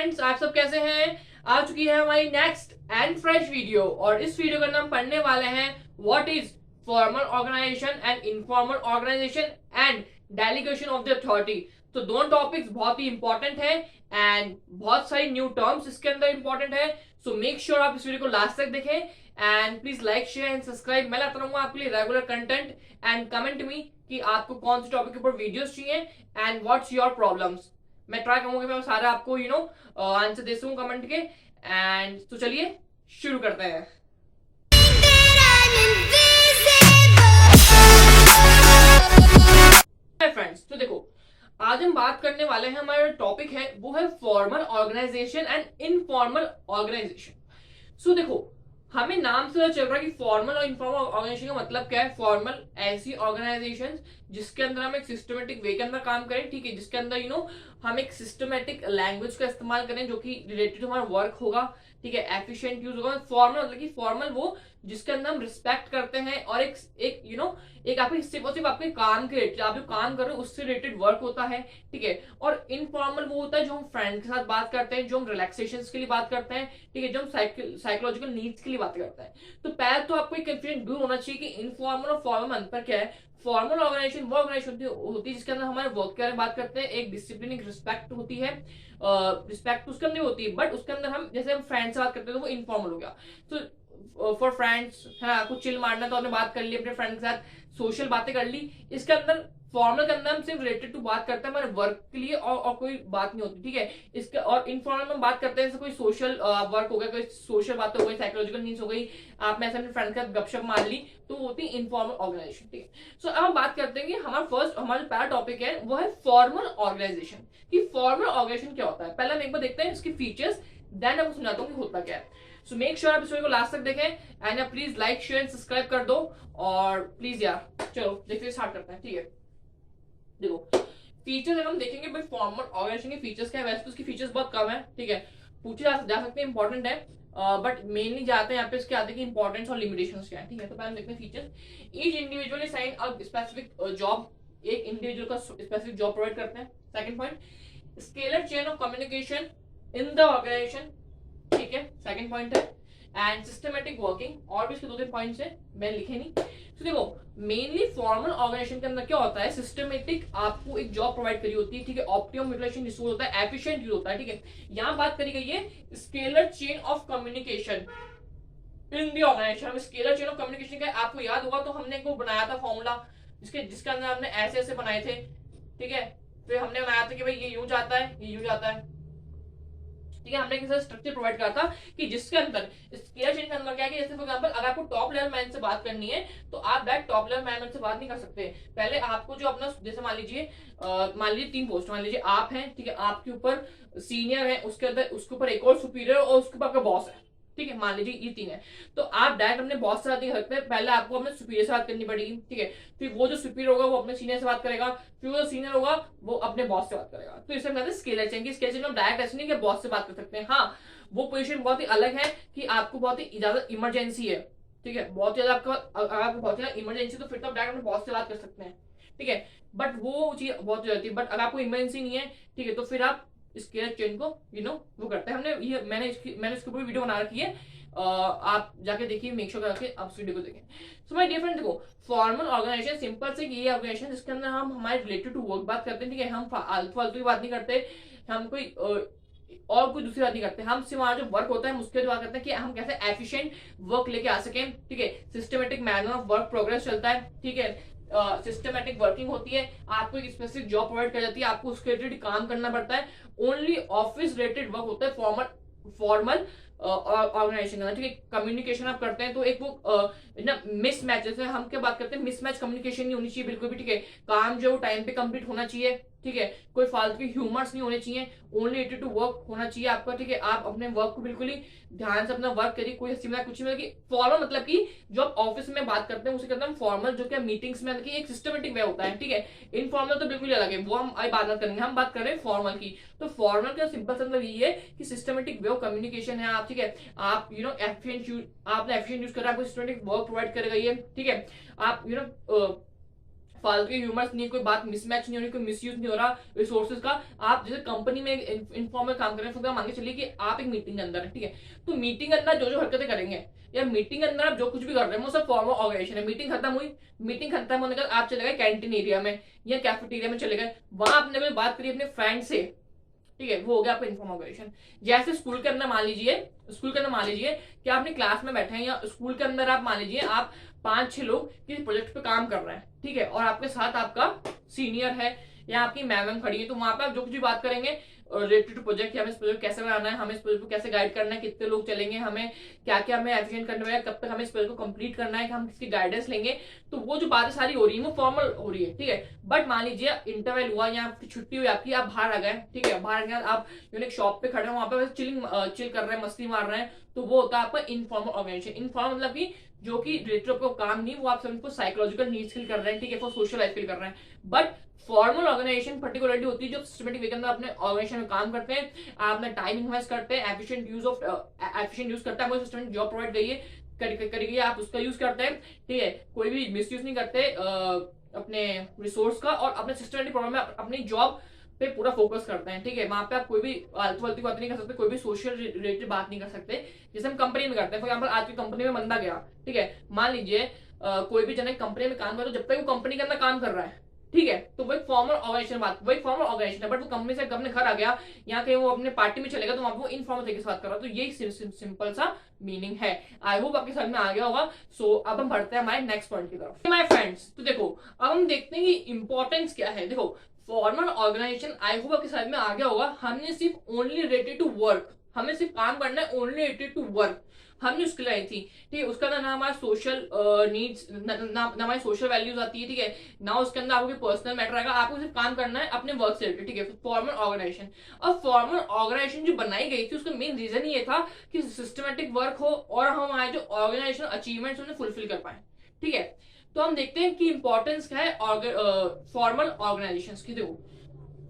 Friends, आप सब कैसे हैं। आ चुकी है हमारी नेक्स्ट एंड फ्रेश वीडियो और इस वीडियो का नाम पढ़ने वाले हैं what is formal organisation and informal organisation and delegation of the authority. तो दोनों टॉपिक्स बहुत ही इंपॉर्टेंट है एंड बहुत सारी न्यू टर्म्स इसके अंदर इंपॉर्टेंट है। सो मेक श्योर आप इस वीडियो को लास्ट तक देखें and please like share and subscribe. मैं लाता रहूंगा आपके लिए regular content and comment me कि आपको कौन से टॉपिक के ऊपर वीडियोस चाहिए एंड व्हाट्स योर प्रॉब्लम्स। मैं ट्राई करूंगा मैं सारा आपको आंसर दे सकूं कमेंट के। एंड तो चलिए शुरू करते हैं। फ्रेंड्स, तो देखो आज हम बात करने वाले हैं, हमारा टॉपिक है वो है formal organisation and informal organisation. So देखो हमें नाम से चल रहा है कि फॉर्मल और इनफॉर्मल ऑर्गेनाइजेशन का मतलब क्या है। फॉर्मल ऐसी ऑर्गेनाइजेशन जिसके अंदर हम एक सिस्टमेटिक वे के अंदर काम करें, ठीक है, जिसके अंदर हम एक सिस्टमेटिक लैंग्वेज का इस्तेमाल करें जो कि रिलेटेड हमारा वर्क होगा, ठीक है, एफिशिएंट यूज होगा। फॉर्मल मतलब कि फॉर्मल वो जिसके अंदर हम रिस्पेक्ट करते हैं और एक आपके सिर्फ आपके काम के रिलेटेड, आप जो काम कर रहे हो उससे रिलेटेड वर्क होता है, ठीक है। और इनफॉर्मल वो होता है जो हम फ्रेंड के साथ बात करते हैं, जो हम रिलैक्सेशन के लिए बात करते हैं, ठीक है, जो हम साइकोलॉजिकल नीड्स के लिए बात करते हैं। तो पहले तो आपको एक कंफ्यूजन दूर होना चाहिए कि इनफॉर्मल और फॉर्मल में अंतर क्या है। फॉर्मल ऑर्गेनाइजेशन वो ऑर्गेनाइजेशन होती है जिसके अंदर हमारे वर्क के बारे में बात करते हैं, एक डिसिप्लिन एक रिस्पेक्ट होती है, रिस्पेक्ट उसके अंदर होती है, बट उसके अंदर हम जैसे हम फ्रेंड से बात करते हैं तो वो इनफॉर्मल हो गया। तो फॉर फ्रेंड्स है कुछ चिल मारना तो आपने बात कर ली अपने फ्रेंड के साथ, सोशल बातें कर ली। इसके अंदर फॉर्मल के अंदर हम सिर्फ रिलेटेड टू बात करते हैं हमारे वर्क के लिए और कोई बात नहीं होती, ठीक है। इसके और इनफॉर्मल में हम बात करते हैं जैसे कोई सोशल वर्क हो गया, कोई सोशल बात हो गई, साइकोलॉजिकल नीड्स हो गई, आपने ऐसे अपने फ्रेंड के साथ गपशप मार ली, तो वो होती है इनफॉर्मल ऑर्गेनाइजेशन, ठीक है। सो अब हम बात करते हैं कि हमारा पहला टॉपिक है वो है फॉर्मल ऑर्गेनाइजेशन। कि फॉर्मल ऑर्गेनाइजेशन क्या होता है, पहले हम एक बार देखते हैं इसकी फीचर्स, देन आपको समझाता हूँ कि होता क्या है। सो मेक श्योर आप इस वीडियो को लास्ट तक देखें and please like share and subscribe कर दो। और प्लीज यार चलो देखते स्टार्ट करते हैं, ठीक है। देखो फीचर्स अगर हम देखेंगे भाई फॉर्मल ऑर्गेनाइजेशन के फीचर्स क्या है, वैसे तो उसकी फीचर्स बहुत कम है, ठीक है, पूछे जा सकते हैं, इंपॉर्टेंट है, बट मेनली जाते हैं यहाँ पे इसके आते हैं कि इंपॉर्टेंस और लिमिटेशंस क्या है, ठीक है। तो पहले हम देखते हैं features. Each individual is sign a specific job, एक इंडिविजुअल का स्पेसिफिक जॉब प्रोवाइड करते हैं। Second point scalar chain of communication in the organisation, ठीक है, सेकंड पॉइंट है। एंड सिस्टमेटिक वर्किंग, और भी इसके दो तीन पॉइंट्स है, मैं लिखे नहीं। तो देखो मेनली फॉर्मल ऑर्गेनाइजेशन के अंदर क्या होता है, सिस्टमेटिक आपको एक जॉब प्रोवाइड करी होती है, ठीक है, ऑप्टिमम यूटिलाइजेशन रिसोर्स होता है, एफिशिएंट यूज होता है, ठीक है। यहाँ बात करी गई है scalar chain of communication in the organisation. Scalar chain of communication का आपको याद होगा तो हमने को बनाया था फॉर्मूला जिसके अंदर हमने ऐसे ऐसे बनाए थे, ठीक है। फिर हमने बनाया था कि भाई ये यूं जाता है, ये यूं जाता है, ठीक है। हमने एक स्ट्रक्चर प्रोवाइड करा था कि जिसके अंदर स्केलर चेन के अंदर क्या है कि जैसे फॉर एग्जांपल अगर आपको टॉप लेवल मैन से बात करनी है तो आप डायरेक्ट टॉप लेवल मैन से बात नहीं कर सकते। पहले आपको जो अपना जैसे मान लीजिए तीन पोस्ट, मान लीजिए आप हैं, ठीक है, आपके ऊपर सीनियर है, उसके अंदर उसके ऊपर एक और सुपीरियर और उसके ऊपर आपका बॉस है, ठीक है, मान लीजिए ये तीन है। तो आप डायरेक्ट अपने बॉस से बात नहीं कर सकते, पहले आपको अपने सुपीरियर से बात करनी पड़ेगी, ठीक है। फिर वो जो सुपीरियर होगा वो अपने सीनियर से बात करेगा, फिर वो जो सीनियर होगा वो अपने बॉस से बात करेगा। तो इसे हम कहते हैं स्केलर चेन। स्केलर चेन में डायरेक्ट ऐसे नहीं कि बॉस से बात कर सकते हैं, हाँ वो पोजीशन बहुत ही अलग है कि आपको बहुत ही ज्यादा इमरजेंसी है, ठीक है, बहुत ज्यादा आपको बहुत ज्यादा इमरजेंसी तो फिर तो आप डायरेक्ट अपने बॉस से बात कर सकते हैं, ठीक है। बट वो चीज बहुत ज्यादा है, बट अगर आपको इमरजेंसी नहीं है, ठीक है, तो फिर आप स्केलर चेन को वो करते हैं। हमने ये मैंने इसके ऊपर वीडियो बना रखी है, आप जाके देखिए, मेक श्योर करके आप वीडियो को देखें। सो माय डियर फ्रेंड, देखो फॉर्मल ऑर्गेनाइजेशन सिंपल से ये ऑर्गेनाइजेशन जिसके अंदर हम हमारे रिलेटेड टू वर्क बात करते हैं, ठीक है, हम फालतू की बात नहीं करते, हम कोई और कोई दूसरी बात नहीं करते, हम सिर्फ हमारा जो वर्क होता है हम उसके बात करते हैं कि हम कैसे एफिशिएंट वर्क लेके आ सकें, ठीक है। Systematic manner of work progress चलता है, ठीक है, सिस्टमेटिक वर्किंग होती है, आपको एक स्पेसिफिक जॉब प्रोवाइड कर जाती है, आपको उसके रिलेटेड काम करना पड़ता है, ओनली ऑफिस रिलेटेड वर्क होता है फॉर्मल ऑर्गेनाइजेशन का, ठीक है। कम्युनिकेशन आप करते हैं तो एक वो ना मिसमैच, जैसे हम क्या बात करते हैं, मिसमैच कम्युनिकेशन नहीं होनी चाहिए बिल्कुल भी, ठीक है। काम जो टाइम पे कंप्लीट होना चाहिए, ठीक है, कोई फालतू के ह्यूमर्स नहीं होने चाहिए, ओनली रिलेटेड टू वर्क होना चाहिए आपका, ठीक है। आप अपने वर्क को बिल्कुल ही ध्यान से अपना वर्क करिए, कोई हंसी मजाक कुछ नहीं, मतलब फॉर्मल मतलब कि जो आप ऑफिस में बात करते हैं उसे कहते हैं फॉर्मल, जो कि मीटिंग्स में एक सिस्टमेटिक वे होता है, ठीक है। इनफॉर्मल तो बिल्कुल अलग है, वो हम अभी बात करेंगे, हम बात कर रहे हैं फॉर्मल की। तो फॉर्मल का सिंपल सा मतलब यही है कि सिस्टमेटिक वे ऑफ कम्युनिकेशन है आप, ठीक है, आप आपने एफिशिएंट यूज कर रहा है, आपको सिस्टमेटिक वर्क प्रोवाइड करेगा ये, ठीक है। आप फालतू के ह्यूमर्स नहीं, कोई बात मिसमैच नहीं हो रही, कोई मिसयूज नहीं हो रहा रिसोर्सेज का। आप जैसे कंपनी में इनफॉर्मल काम कर रहे हैं, मान के चलिए कि आप एक मीटिंग के अंदर है, ठीक है, तो मीटिंग के अंदर जो जो हरकतें करेंगे या मीटिंग के अंदर आप जो कुछ भी कर रहे हैं वो सब फॉर्मल ऑर्गेनाइजेशन है। मीटिंग खत्म हुई, मीटिंग खत्म होने के बाद आप चले गए कैंटीन एरिया में या कैफेटेरिया में चले गए, वहां आपने कोई बात करी अपने फ्रेंड से, ठीक है, वो हो गया आपका इन्फॉर्मल ऑर्गेनाइजेशन। जैसे स्कूल के अंदर मान लीजिए, स्कूल के अंदर मान लीजिए कि आप अपनी क्लास में बैठे हैं या स्कूल के अंदर आप मान लीजिए आप 5-6 लोग किसी प्रोजेक्ट पे काम कर रहे हैं, ठीक है, और आपके साथ आपका सीनियर है या आपकी मैम खड़ी है, तो वहां पे आप जो कुछ भी बात करेंगे रिलेटेड टू प्रोजेक्ट, हमें इस प्रोजेक्ट कैसे बनाना है, हमें इस प्रोजेक्ट को कैसे गाइड करना है, कितने लोग चलेंगे, हमें क्या क्या हमें एफिशिएंट करना है, कब तक हमें इस प्रोजेक्ट को कंप्लीट करना है, कि हम किसकी गाइडेंस लेंगे, तो वो जो बातें सारी हो रही है वो फॉर्मल हो रही है, ठीक है। बट मान लीजिए इंटरवल हुआ या आपकी छुट्टी हुई आपकी, आप बाहर आ गए, ठीक है, बाहर गए आप एक शॉप पे खड़े हैं, वहां पे चिल कर रहे हैं, मस्ती मार रहे हैं, तो वो होता है आपका इनफॉर्मल ऑर्गेनाइजेशन। इनफॉर्मल मतलब कि जो कि रिलेटेड आपको काम नहीं, वो आप सबको साइकोलॉजिकल नीड्स फिल कर रहे हैं, ठीक है, फॉर सोशल लाइफ फिल कर रहे हैं। बट फॉर्मल ऑर्गेनाइजेशन पर्टिकुलरली होती है जो सिस्टमेटिक वे के अंदर अपने ऑर्गेनाइजेशन में काम करते हैं, आप अपना टाइम इन्वेस्ट करते हैं, एफिशिएंट यूज करता है, सिस्टमेटिक जॉब प्रोवाइड करिए आप उसका यूज करते हैं, ठीक है, कोई भी मिस यूज नहीं करते अपने रिसोर्स का, और अपने सिस्टमेटिक प्रोग्राम में अपनी जॉब पे पूरा फोकस करते हैं, ठीक है। वहां पे आप कोई भी आलतू फालतू बात नहीं कर सकते, कोई भी सोशल रिलेटेड बात नहीं कर सकते, जैसे हम कंपनी में करते हैं। फॉर एग्जाम्पल आज की कंपनी में बंदा गया, ठीक है, मान लीजिए कोई भी जन कंपनी में काम कर, तो जब तक वो कंपनी के अंदर काम कर रहा है, ठीक है, तो वही फॉर्मल ऑर्गेनाइजेशन बात, वही फॉर्मल ऑर्गेनाइजेशन है। बट वो कंपनी से अपने घर आ गया, यहाँ कहीं वो अपने पार्टी में चलेगा, तो वहां पर वो इनफॉर्मल तरीके से बात कर रहा है, तो यही सिंपल सा मीनिंग है। आई होप आपके समझ में आ गया होगा। सो अब हम बढ़ते हैं हमारे नेक्स्ट पॉइंट की तरफ। माय फ्रेंड्स, तो देखो अब हम देखते हैं कि इंपॉर्टेंस क्या है। देखो फॉर्मल ऑर्गेनाइजेशन आई होप आपके समझ में आ गया होगा। हमने सिर्फ ओनली रिलेटेड टू वर्क, हमें सिर्फ काम करना है ओनली रिलेटेड टू वर्क, हमने उसके लिए आई थी, ठीक है। उसका ना हमारा सोशल नीड्स, ना हमारी सोशल वैल्यूज आती है, ठीक है, ना उसके अंदर आपको पर्सनल मैटर आएगा, आपको सिर्फ काम करना है अपने वर्क से रिलेटेड, ठीक है। फॉर्मल ऑर्गेनाइजेशन, अब फॉर्मल ऑर्गेनाइजेशन जो बनाई गई थी उसका मेन रीजन ये था कि सिस्टमेटिक वर्क हो और हम हमारे जो ऑर्गेनाइजेशन अचीवमेंट्स उन्हें फुलफिल कर पाए, ठीक है। तो हम देखते हैं कि इंपॉर्टेंस क्या है फॉर्मल ऑर्गेनाइजेशन की। देखो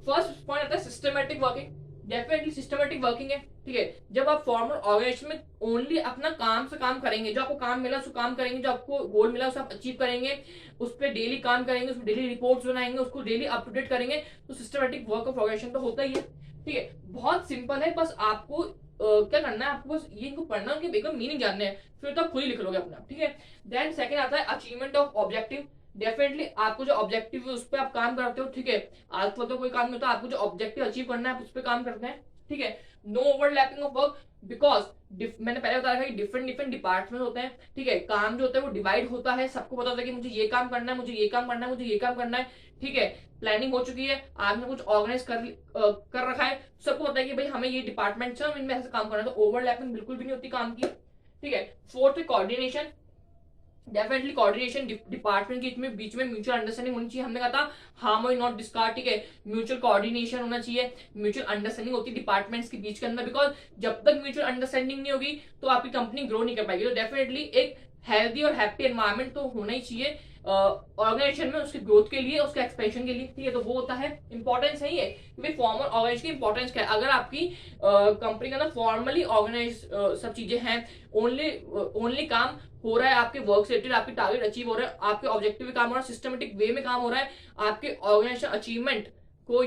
फर्स्ट पॉइंट आता है systematic working. Definitely systematic working है, ठीक है। जब आप फॉर्मल ऑर्गेनाइजेशन में ओनली अपना काम से काम करेंगे, जो आपको काम मिला उसको काम करेंगे, जो आपको गोल मिला उसे आप अचीव करेंगे, उस पर डेली काम करेंगे, उस पर डेली रिपोर्ट्स बनाएंगे, उसको डेली अप टू डेट करेंगे, तो सिस्टमेटिक वर्क ऑफ ऑर्गेनाइजेशन तो होता ही है, ठीक है। बहुत सिंपल है, बस आपको क्या करना है, आपको बस ये इनको पढ़ना, उनके एकदम मीनिंग जानने हैं, फिर तो आप खुद ही लिख लोगे अपना, ठीक है। देन सेकंड आता है अचीवमेंट ऑफ ऑब्जेक्टिव। डेफिनेटली आपको जो ऑब्जेक्टिव है उस पर आप काम करते हो, ठीक है। आज तो कोई काम नहीं होता, आपको जो ऑब्जेक्टिव अचीव करना है आप उस पर काम करते हैं, ठीक है। No overlapping of work, because मैंने पहले बताया था कि डिफरेंट डिफरेंट डिपार्टमेंट होते हैं, ठीक है। काम जो होता है वो डिवाइड होता है, सबको पता होता है कि मुझे ये काम करना है, मुझे ये काम करना है, मुझे ये काम करना है, ठीक है। प्लानिंग हो चुकी है, आपने कुछ ऑर्गेनाइज कर रखा है, सबको पता है कि भाई हमें ये डिपार्टमेंट है, इनमें ऐसे काम करना है, तो ओवरलैपिंग बिल्कुल भी नहीं होती काम की, ठीक है। फोर्थ है कोऑर्डिनेशन। डेफिनेटली कोऑर्डिनेशन, डिपार्टमेंट के बीच में म्यूचुअल अंडरस्टैंडिंग होनी चाहिए। हमने कहा था हार्मोनी नॉट डिस्कार्ड, ठीक है। म्यूचुअल कोऑर्डिनेशन होना चाहिए, म्यूचुअल अंडरस्टैंडिंग होती है डिपार्टमेंट्स के बीच के अंदर, बिकॉज जब तक म्यूचुअल अंडरस्टैंडिंग नहीं होगी तो आपकी कंपनी ग्रो नहीं कर पाएगी। तो डेफिनेटली एक हेल्दी और हैप्पी एनवायरमेंट तो होना ही चाहिए ऑर्गेनाइजेशन में, उसकी ग्रोथ के लिए, उसके एक्सपेंशन के लिए, ठीक है। तो वो होता है इंपॉर्टेंस है ये कि भाई फॉर्मल ऑर्गेनाइजेशन की इंपॉर्टेंस क्या है। अगर आपकी कंपनी का ना फॉर्मली ऑर्गेनाइज सब चीजें हैं, ओनली काम हो रहा है आपके वर्क से रिलेटेड, आपके टारगेट अचीव हो रहा है, आपके ऑब्जेक्टिव में काम हो रहा है, सिस्टमेटिक वे में काम हो रहा है, आपके ऑर्गेनाइजेशन अचीवमेंट को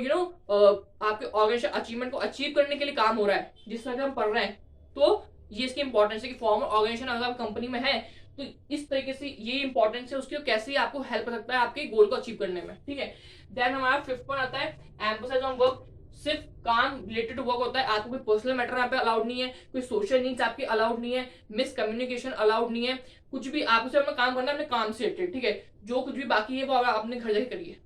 आपके ऑर्गेनाइजेशन अचीवमेंट को अचीव करने के लिए काम हो रहा है, जिस तरह हम पढ़ रहे हैं, तो ये इसकी इंपॉर्टेंस है कि फॉर्मल ऑर्गेनाइजेशन अगर आप कंपनी में है तो इस तरीके से ये इंपॉर्टेंस है उसकी, कैसे आपको हेल्प कर सकता है आपके गोल को अचीव करने में, ठीक है। देन हमारा फिफ्थ पॉइंट आता है एम्फसाइज ऑन वर्क। सिर्फ काम रिलेटेड वर्क होता है, आपको कोई पर्सनल मैटर यहाँ पे अलाउड नहीं है, कोई सोशल नीड्स आपकी अलाउड नहीं है, मिस कम्युनिकेशन अलाउड नहीं है, कुछ भी आपको सिर्फ अपना काम करना है, अपने काम से रिलेटेड, ठीक है। जो कुछ भी बाकी है वो अपने घर जाके करिए,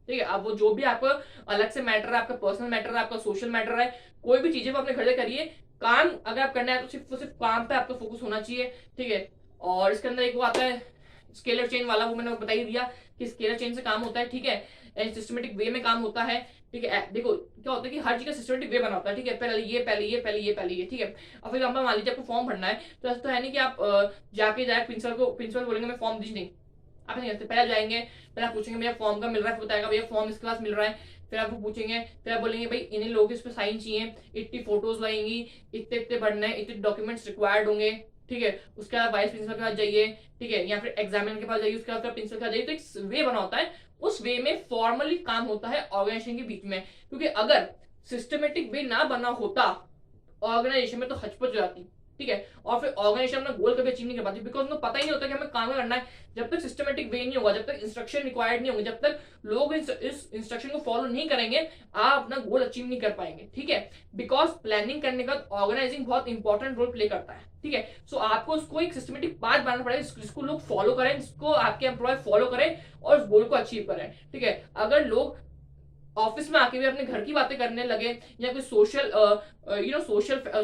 ठीक है। अब वो जो भी आपका अलग से मैटर है, आपका पर्सनल मैटर है, आपका सोशल मैटर है, कोई भी चीजें वो अपने घर जाके करिए। काम अगर आप करना है तो सिर्फ काम पे आपका फोकस होना चाहिए, ठीक है। और इसके अंदर एक वो आता है स्केलर चेन वाला, वो मैंने बता ही दिया कि स्केलर चेन से काम होता है, ठीक है। सिस्टमेटिक वे में काम होता है, ठीक है। देखो क्या होता है कि हर चीज का सिस्टमेटिक वे बना होता है, ठीक है। पहले ये पहले ये पहले ये पहले ये, ठीक है। अब फॉर एग्जाम्पल मान लीजिए आपको फॉर्म भरना है, तो ऐसा तो है नहीं कि आप जाके प्रिंसिपल बोलेंगे मैं फॉर्म दीजिए, नहीं, आप नहीं करते। पहले जाएंगे, पहले आप पूछेंगे भैया फॉर्म का मिल रहा है, फिर बताएगा भैया फॉर्म इसके पास मिल रहा है, फिर आपको पूछेंगे, फिर आप बोलेंगे भाई इन्हीं लोगों के इस पे साइन चाहिए, इतनी फोटोज लगेंगी, इतने इतने भरने हैं, इतने डॉक्यूमेंट्स रिक्वायर्ड होंगे, ठीक है, उसके बाद वाइस प्रिंसिपल के पास जाइए, ठीक है, या फिर एग्जामिनर के पास जाइए, उसके बाद प्रिंसिपल के पास जाइए। तो एक वे बना होता है, उस वे में फॉर्मली काम होता है ऑर्गेनाइजेशन के बीच में। क्योंकि अगर सिस्टमेटिक वे ना बना होता ऑर्गेनाइजेशन में तो हचपच हो जाती, ठीक है, और फिर ऑर्गेनाइजेशन अपना गोल कभी अचीव नहीं कर पाती, बिकॉज उनको पता ही नहीं होता कि हमें काम करना है। जब तक सिस्टमेटिक वे नहीं होगा, जब तक इंस्ट्रक्शन रिक्वायर्ड नहीं होंगे, जब तक लोग इस इंस्ट्रक्शन को फॉलो नहीं करेंगे, आप अपना गोल अचीव नहीं कर पाएंगे, ठीक है। बिकॉज प्लानिंग करने का ऑर्गेनाइजिंग बहुत इंपॉर्टेंट रोल प्ले करता है, ठीक है। सो आपको उसको एक सिस्टमेटिक पाथ बनाना पड़ेगा जिसको लोग फॉलो करें, जिसको आपके एम्प्लॉय फॉलो करें और उस गोल को अचीव करें, ठीक है। अगर लोग ऑफिस में आके भी अपने घर की बातें करने लगे या कोई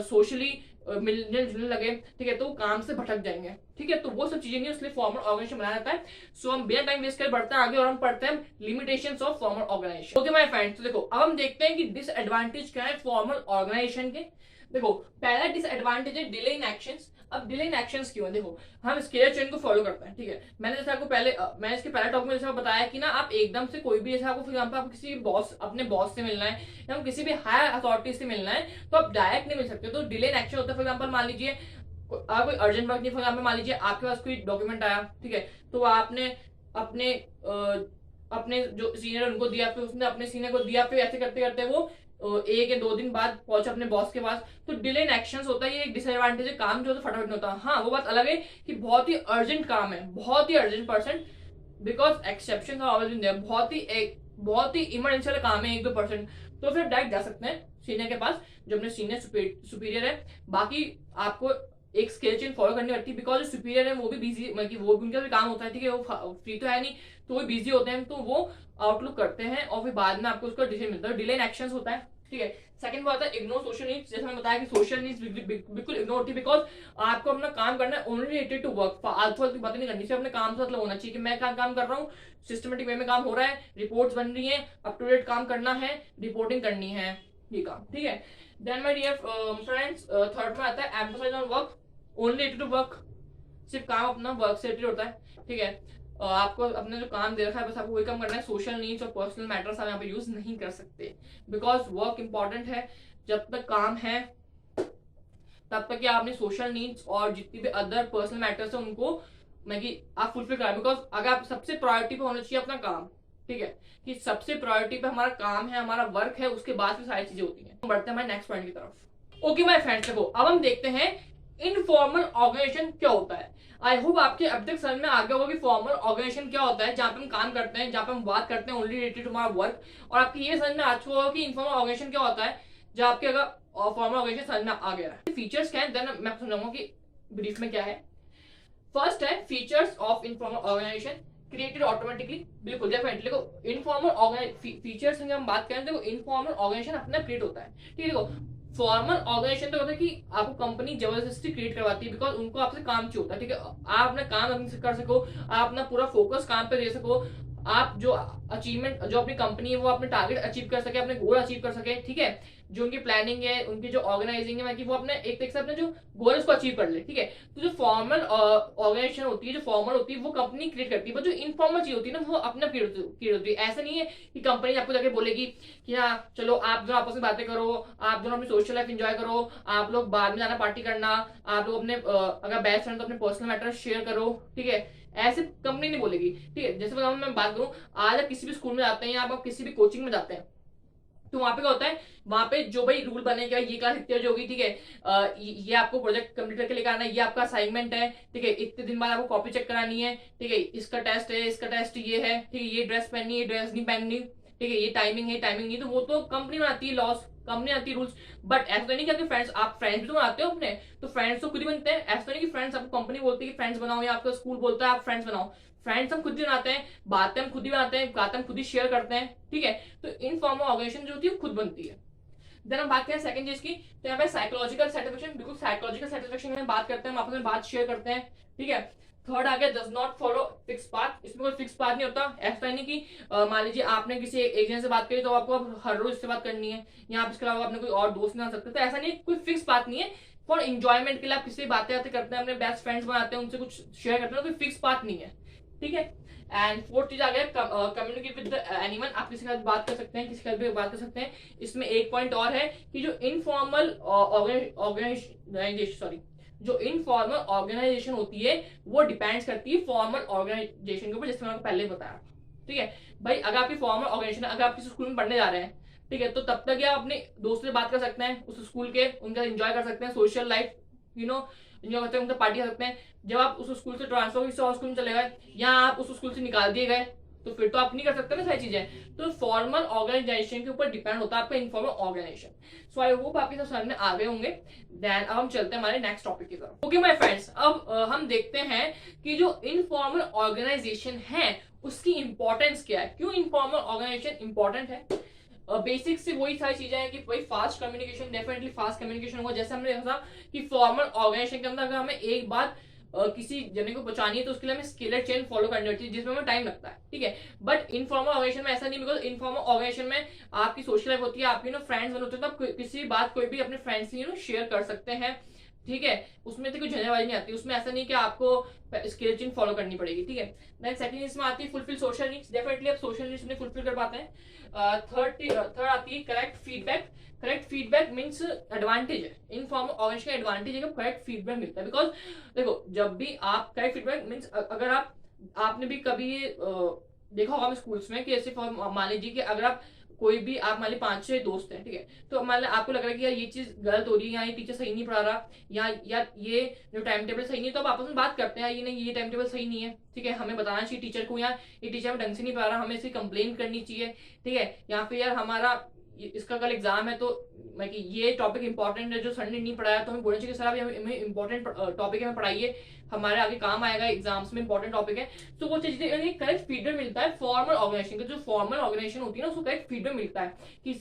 सोशली मिलने जुलने लगे, ठीक है, तो वो काम से भटक जाएंगे, ठीक है। तो वो सब चीजें नहीं, इसलिए फॉर्मल ऑर्गेनाइजेशन बनाया जाता है। सो हम बिना टाइम वेस्ट कर बढ़ते हैं आगे और हम पढ़ते हैं limitations of formal organisation. Okay my friends, तो देखो अब हम देखते हैं कि डिसएडवांटेज क्या है फॉर्मल ऑर्गेनाइजेशन के। देखो पहला डिसएडवांटेज है डिले इन एक्शंस। अब डिले इन एक्शंस क्यों है? देखो हम स्केलर चेन को फॉलो करते हैं, ठीक है। मैंने जैसे आपको मैंने इसके पहले टॉक में जैसे बताया कि ना आप एकदम से कोई भी, जैसे आपको फॉर एग्जांपल आपको किसी बॉस, अपने बॉस से मिलना है या किसी भी हायर अथॉरिटी से मिलना है, तो आप डायरेक्ट नहीं मिल सकते। तो डिले इन एक्शन होता है। फॉर एग्जाम्पल मान लीजिए आप कोई अर्जेंट वर्क नहीं, फॉर एग्जाम्पल मान लीजिए आपके पास कोई डॉक्यूमेंट आया, ठीक है, तो आपने अपने अपने जो सीनियर उनको दिया, फिर उसने अपने सीनियर को दिया, फिर ऐसे करते करते वो 1 या 2 दिन बाद पहुंचा अपने बॉस के पास। तो डिले इन एक्शंस होता है, ये एक डिसएडवांटेज है। काम जो फटाफट नहीं होता। हाँ वो बात अलग है कि बहुत ही अर्जेंट काम है, बहुत ही अर्जेंट परसेंट, बिकॉज एक्सेप्शन बहुत ही इमरजेंसी वाला काम है 1-2%, तो फिर डायरेक्ट जा सकते हैं सीनियर के पास, जो अपने सीनियर सुपीरियर है। बाकी आपको एक स्केल चेन फॉलो करनी पड़ती है, बिकॉज जो सुपीरियर है वो भी बिजी, मतलब वो भी उनका भी काम होता है, ठीक है, वो फ्री तो है नहीं, तो वो बिजी होते हैं, तो वो आउटलुक करते हैं और फिर बाद में आपको उसका डिसीजन मिलता है। डिले इन एक्शंस होता है, ठीक है। सेकंड बात है इग्नोर सोशल नीड्स। जैसे मैंने बताया कि सोशल नीड्स बिल्कुल इग्नोर होती है, बिकॉज आपको अपना काम करना है ओनली रिलेटेड टू वर्क। फालतू की बातें नहीं करनी चाहिए, अपने काम से मतलब होना चाहिए कि मैं काम कर रहा हूँ, सिस्टमेटिक वे में काम हो रहा है, रिपोर्ट्स बन रही है, अप टू डेट काम करना है, रिपोर्टिंग करनी है, ये काम, ठीक है। Then my dear friends, third में आता है emphasise on work, only related to work. सिर्फ काम अपना वर्क से रिलेटेड होता है, ठीक है। आपको अपना जो काम दे रखा है बस आपको वही काम करना है। सोशल नीड्स और पर्सनल मैटर्स आप यहाँ पे यूज नहीं कर सकते, बिकॉज वर्क इंपॉर्टेंट है। जब तक काम है तब तक आप अपनी सोशल नीड्स और जितनी भी अदर पर्सनल मैटर्स है उनको आप फुलफिल करें। बिकॉज अगर आप सबसे प्रायोरिटी पे होना चाहिए अपना काम, ठीक है, कि सबसे प्रायोरिटी पे हमारा काम है, हमारा वर्क है, उसके बाद फिर सारी चीजें होती हैं। बढ़ते हैं हमारे नेक्स्ट पॉइंट की तरफ। ओके माय फ्रेंड्स, देखो अब हम देखते हैं इनफॉर्मल ऑर्गेनाइजेशन क्या होता है। आई होप आपके अब तक समझ में आ गया होगा कि फॉर्मल ऑर्गेनाइजेशन क्या होता है, जहाँ पे हम काम करते हैं, जहाँ पे हम बात करते हैं ओनली रिलेटेड टू हमारा वर्क। और आपकी ये समझ में आ चुका होगा कि इनफॉर्मल ऑर्गेनाइजेशन क्या होता है, जहाँ आपके अगर फॉर्मल ऑर्गेनाइजेशन समझ में आ गया है। फीचर्स क्या है, देन मैं समझाऊंगा कि ब्रीफ में क्या है। फर्स्ट है features of informal organisation, created automatically. बिल्कुल डेफिनेटली देखो इनफॉर्मल फीचर्स की हम बात करें तो इनफॉर्मल ऑर्गेनाइजेशन अपना क्रिएट होता है, ठीक है। देखो फॉर्मल ऑर्गेनाइजेशन तो होता है कि आपको कंपनी जबरदस्ती क्रिएट करवाती है, बिकॉज उनको आपसे काम चाहिए होता है, ठीक है। आप अपना काम कर सको, आप अपना पूरा फोकस काम पे दे सको, आप जो अचीवमेंट, जो अपनी कंपनी है वो अपने टारगेट अचीव कर सके, अपने गोल अचीव कर सके, ठीक है। जो उनकी प्लानिंग है, उनकी जो ऑर्गेनाइजिंग है, वो अपने एक तरीके से अपने जो गोल है उसको अचीव कर ले, ठीक है। तो जो फॉर्मल ऑर्गेनाइजेशन होती है, जो फॉर्मल होती है वो कंपनी क्रिएट करती है, पर जो इनफॉर्मल चीज होती है ना वो अपने क्रिएट होती है। ऐसा नहीं है कि कंपनी आपको जाके बोलेगी कि हाँ चलो आप दोनों आपस में बातें करो, आप दोनों अपनी सोशल लाइफ एंजॉय करो, आप लोग बाद में जाना पार्टी करना, आप लोग अपने अगर बेस्ट फ्रेंड तो अपने पर्सनल मैटर शेयर करो, ठीक है। ऐसे कंपनी नहीं बोलेगी, ठीक है। जैसे मैं बात करूं, आज आप किसी भी स्कूल में जाते हैं या आप किसी भी कोचिंग में जाते हैं, तो वहां पे क्या होता है, वहां पे जो भाई रूल बनेगा, ये क्लास इतने बजे होगी, ठीक है, ये आपको प्रोजेक्ट कंप्लीट करके लेकर आना है, ये आपका असाइनमेंट है, ठीक है, इतने दिन बाद आपको कॉपी चेक करानी है, ठीक है, इसका टेस्ट है, इसका टेस्ट ये है, ठीक है, ये ड्रेस पहननी है, ये ड्रेस नहीं पहननी, ठीक है, ये टाइमिंग है, टाइमिंग नहीं। तो वो तो कंपनी बनाती है लॉस, कंपनी आती है रूल्स। बट ऐसा तो नहीं कि फ्रेंड्स, आप फ्रेंड्स भी तो बनाते हो अपने, तो फ्रेंड्स तो खुद ही बनते हैं। ऐसा तो नहीं कि फ्रेंड्स आपको कंपनी बोलती है कि फ्रेंड्स बनाओ, या आपका स्कूल बोलता है आप फ्रेंड्स बनाओ। फ्रेंड्स हम खुद ही बनाते हैं, बातें हम खुद ही बनाते हैं, बातें हम खुद ही शेयर करते हैं, ठीक है। तो इनफॉर्मल ऑर्गेनाइजेशन जो होती है खुद बनती है। देन हम बात करें सेकंड चीज की, तो यहाँ पे साइकोलॉजिकल सेटिस्फेक्शन, बिल्कुल साइकोलॉजिकल सेटिस्फेक्शन में बात करते हैं, हम आपस में बात शेयर करते हैं, ठीक है। थर्ड आ गया does not follow fix path. इसमें कोई फिक्स पाथ नहीं होता। ऐसा नहीं कि मान लीजिए आपने किसी एक जन से बात करी तो आपको हर रोज इससे बात करनी है, या आप इसके अलावा अपने कोई और दोस्त ना सकते, तो ऐसा नहीं, कोई फिक्स पाथ नहीं है। फॉर इंजॉयमेंट के लिए आप किसी से बातें करते हैं, अपने बेस्ट फ्रेंड्स बनाते हैं, उनसे कुछ शेयर करते हैं, कोई फिक्स पाथ नहीं है, ठीक है। एंड फोर्थ चीज आ गया कम्युनिकेट विद एनीवन। आप किसी के साथ बात कर सकते हैं, किसी के साथ भी बात कर सकते हैं। इसमें एक पॉइंट और है कि जो इनफॉर्मल ऑर्गेनाइजेशन, सॉरी, जो इनफॉर्मल ऑर्गेनाइजेशन होती है वो डिपेंड्स करती है फॉर्मल ऑर्गेनाइजेशन के ऊपर, जैसे मैंने पहले बताया। ठीक है भाई, अगर आपकी फॉर्मल ऑर्गेनाइजेशन, अगर आप किसी स्कूल में पढ़ने जा रहे हैं, ठीक है, तो तब तक आप अपने दोस्तों से बात कर सकते हैं उस स्कूल के, उनका एंजॉय कर सकते हैं, सोशल लाइफ एंजॉय करते हैं, उनका पार्टी कर सकते हैं। जब आप उस स्कूल से ट्रांसफर किसी और स्कूल में चले गए या आप उस स्कूल से निकाल दिए गए, तो फिर तो आप नहीं कर सकते ना सारी चीजें। तो फॉर्मल ऑर्गेनाइजेशन के ऊपर डिपेंड होता है आपका informal organisation. So I hope आपके सब समझ में आ गए होंगे। देन अब हम चलते हैं हमारे नेक्स्ट टॉपिक की तरफ। ओके माय फ्रेंड्स, अब हम देखते हैं कि जो इनफॉर्मल ऑर्गेनाइजेशन है उसकी इंपॉर्टेंस क्या है, क्यों इनफॉर्मल ऑर्गेनाइजेशन इंपॉर्टेंट है। बेसिक से वही सारी चीजें हैं कि भाई fast communication, definitely fast communication होगा। जैसे हमने देखा था कि फॉर्मल ऑर्गेनाइजेशन के अंदर अगर हमें एक बात किसी जने को पहुंचानी है तो उसके लिए हमें स्केलर चेन फॉलो करनी होती है, जिसमें हमें टाइम लगता है। ठीक है, बट इनफॉर्मल ऑर्गेनाइजेशन में ऐसा नहीं, बिकॉज इनफॉर्मल ऑर्गेनाइजेशन में आपकी सोशल लाइफ होती है, आपकी फ्रेंड्स होते हैं, तो आप किसी भी बात कोई भी अपने फ्रेंड्स से शेयर कर सकते हैं। ठीक है, उसमें तो कोई झंझटवाली नहीं आती, उसमें ऐसा नहीं कि आपको स्केल चेन फॉलो करनी पड़ेगी। ठीक है, देन सेकंड इसमें आती है फुलफिल सोशल नीड्स। डेफिनेटली आप सोशल नीड्स में फुलफिल कर पाते हैं। थर्ड आती है correct feedback. Correct feedback means advantage है, इनफॉर्मल ऑर्गेनाइजेशन का एडवांटेज है कि करेक्ट फीडबैक मिलता है। बिकॉज देखो, जब भी आप करेक्ट फीडबैक मीन्स, अगर आपने भी कभी देखा होगा स्कूल्स में कि ऐसे मान लीजिए कि अगर आप कोई भी, आप मान लीजिए 5-6 दोस्त हैं, ठीक है, तो मान लीजिए आपको लग रहा है कि यार ये चीज गलत हो रही है, या ये टीचर सही नहीं पढ़ा रहा, या यार ये जो टाइम टेबल सही नहीं है, तो आप आपस में बात करते हैं, ये नहीं, ये टाइम टेबल सही नहीं है, ठीक है, हमें बताना चाहिए टीचर को, या ये टीचर हमें ढंग से नहीं पढ़ा रहा, हमें इसकी कंप्लेन करनी चाहिए। ठीक है, यहाँ पे यार हमारा इसका कल एग्जाम है, तो मैं कि ये टॉपिक इंपॉर्टेंट है जो सर ने नहीं पढ़ाया, तो हमें बोलना चाहिए कि सर अभी हमें इंपॉर्टेंट टॉपिक है, हमें पढ़ाइए, हमारे आगे काम आएगा, एग्जाम्स में इंपॉर्टेंट टॉपिक है। तो वो चीजें करेक्ट फीडबैक मिलता है फॉर्मल ऑर्गेनाइजेशन का। जो फॉर्मल ऑर्गेनाइजेशन होती है ना, उसको करेक्ट फीडबैक मिलता है कि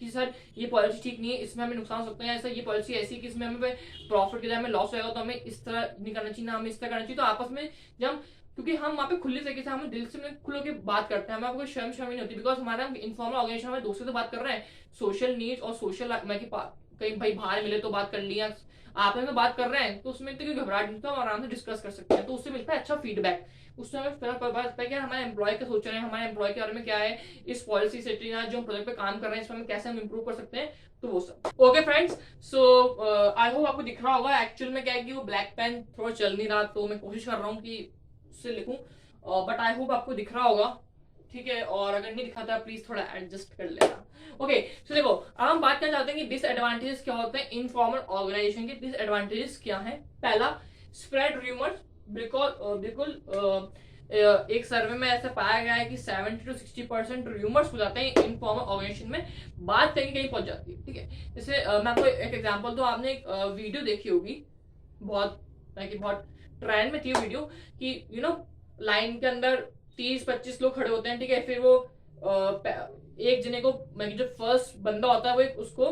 सर ये पॉलिसी ठीक नहीं है, इसमें हमें नुकसान हो सकता है, ऐसा ये पॉलिसी ऐसी कि इसमें हमें प्रॉफिट के हमें लॉस होगा, तो हमें इस तरह नहीं करना चाहिए, ना हमें इस तरह करना चाहिए। तो आपस में जब, क्योंकि हम वहाँ पे खुले तरीके से, हम दिल से खुल के बात करते हैं, हमें कोई शर्म नहीं होती, बिकॉज हमारा इनफॉर्मल ऑर्गेनाइजेशन हमारे दोस्तों से बात कर रहे हैं, सोशल नीड्स और सोशल कहीं भाई बाहर मिले तो बात कर लिया, आपस में बात कर रहे हैं, तो उसमें कोई घबराहट नहीं, तो हम आराम से डिस्कस कर सकते हैं, तो उससे मिलता है अच्छा फीडबैक। उससे हमें फर्क पड़ता है कि हमारे एम्प्लॉय का सोच रहे हैं, हमारे एम्प्लॉय के बारे में क्या है, इस पॉलिसी सेटिंग या जो प्रोजेक्ट पे काम कर रहे हैं इसमें हम कैसे इंप्रूव कर सकते हैं, तो वो सब। Okay friends, so I hope आपको दिख रहा होगा एक्चुअल में क्या है कि वो ब्लैक पेन थोड़ा चल नहीं रहा, तो मैं कोशिश कर रहा हूँ कि उससे लिखूं, बट आई होप आपको दिख रहा होगा। ठीक है, और अगर नहीं दिखाता प्लीज थोड़ा एडजस्ट कर लेना। ओके, तो देखो अब हम बात करना चाहते हैं कि डिसएडवांटेजेस क्या होते हैं इनफॉर्मल ऑर्गेनाइजेशन के। डिसएडवांटेजेस क्या है, पहला स्प्रेड रूमर्स। बिल्कुल एक सर्वे में ऐसा पाया गया है कि 70 to 60% रूमर्स हो जाते हैं इनफॉर्मल ऑर्गेनाइजेशन में, बात कहीं कहीं पहुंच जाती है। ठीक है, जैसे मैं आपको एक एग्जांपल दूं, आपने एक वीडियो देखी होगी, बहुत ट्रेंड में थी वीडियो, कि लाइन के अंदर 30-25 लोग खड़े होते हैं। ठीक है, फिर वो एक जने को, जो फर्स्ट बंदा होता है वो उसको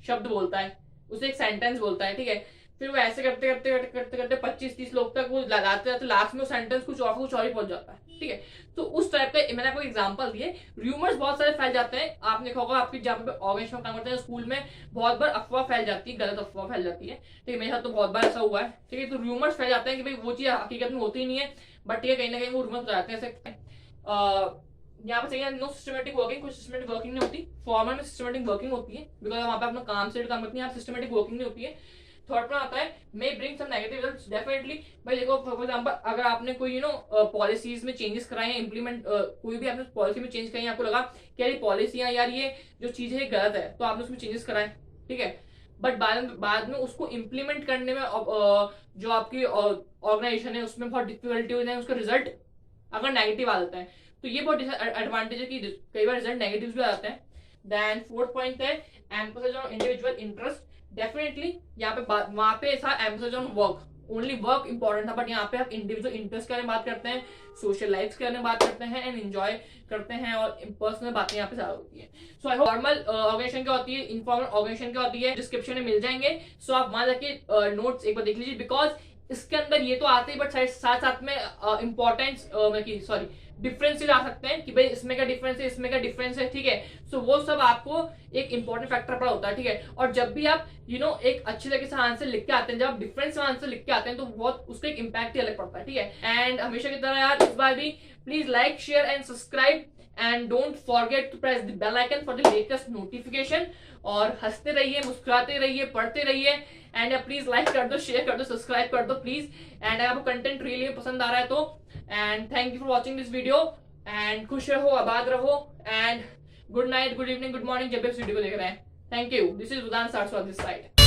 शब्द बोलता है, उसे एक सेंटेंस बोलता है। ठीक है, फिर वो ऐसे करते करते करते करते करते 25-30 लोग तक वो लगाते जाते, लास्ट में वो सेंटेंस कुछ और ही पहुंच जाता है। ठीक है, तो उस टाइप का मैंने आपको एग्जांपल दिए। रूमर्स बहुत सारे फैल जाते हैं, आपने देखा होगा आपकी जहाँ पे ऑर्गेनाइजेशन में काम करते हैं स्कूल में, बहुत बार अफवाह फैल जाती है, गलत अफवाह फैल जाती है। ठीक है, मेरे साथ तो बहुत बार ऐसा हुआ है। ठीक है, तो रूमर्स फैल जाते हैं कि भाई वो चीज हकीकत में होती ही नहीं है, बट ठीक है, कहीं ना कहीं वो रूमर्स हो जाते हैं। यहाँ पे चाहिए नो सिस्टमेटिक वर्किंग, कुछ सिस्टमेटिक वर्किंग नहीं होती। फॉर्मल में सिस्टमेटिक वर्किंग होती है, बिकॉज वहाँ पे अपना काम से काम करते हैं, यहाँ सिस्टमेटिक वर्किंग नहीं होती है। थर्ड पर आता है may bring some negative results. Definitely भाई देखो, फॉर एग्जांपल अगर आपने कोई पॉलिसीज में चेंजेस कराए हैं, इंप्लीमेंट कोई भी आपने पॉलिसी में चेंज कराई, आपको लगा कि यार ये पॉलिसी यार ये जो चीज है गलत है, तो आपने उसमें चेंजेस कराए। ठीक है, बट बाद में उसको इम्प्लीमेंट करने में जो आपकी ऑर्गेनाइजेशन है उसमें बहुत डिफिकल्टी होती है, उसका रिजल्ट अगर नेगेटिव आ जाता है, तो ये बहुत एडवांटेज है कि कई बार रिजल्ट नेगेटिव भी आते हैं। देन फोर्थ पॉइंट है emphasis on individual interest. Definitely यहाँ पे वहां पे ऐसा emphasis on work, only work important था, बट यहाँ पे आप इंडिविजुअल इंटरेस्ट के बारे में बात करते हैं, सोशल लाइफ के बारे में बात करते हैं, एंड एंजॉय करते हैं, और पर्सनल बातें यहाँ पे ज्यादा होती है। सो आई होप फॉर्मल ऑर्गेनाइजेशन क्या होती है, इनफॉर्मल ऑर्गेनाइजेशन क्या होती है, डिस्क्रिप्शन में मिल जाएंगे। सो आप वहां जाके नोट्स एक बार देख लीजिए, बिकॉज इसके अंदर ये तो आते ही, बट साथ साथ में इंपॉर्टेंस डिफरेंसेस आ सकते हैं कि भाई इसमें क्या डिफरेंस है, इसमें क्या डिफरेंस है। ठीक है, सो वो सब आपको एक इंपॉर्टेंट फैक्टर पड़ा होता है। ठीक है, और जब भी आप एक अच्छे तरीके से आंसर लिख के आते हैं, जब आप डिफरेंस आंसर लिख के आते हैं, तो बहुत उसका एक इम्पैक्ट ही अलग पड़ता है। ठीक है, एंड हमेशा की तरह यार इस बार भी please like, share and subscribe, and don't forget to press the bell icon for the latest notification. और हंसते रहिए, मुस्कुराते रहिए, पढ़ते रहिए, एंड प्लीज लाइक कर दो, शेयर कर दो, सब्सक्राइब कर दो प्लीज। एंड आपको कंटेंट रियली पसंद आ रहा है तो, and thank you for watching this video. And खुश रहो, आबाद रहो, and good night, good evening, good morning जब भी इस वीडियो को देख रहे हैं। Thank you. This is Rudan Saraswat this side.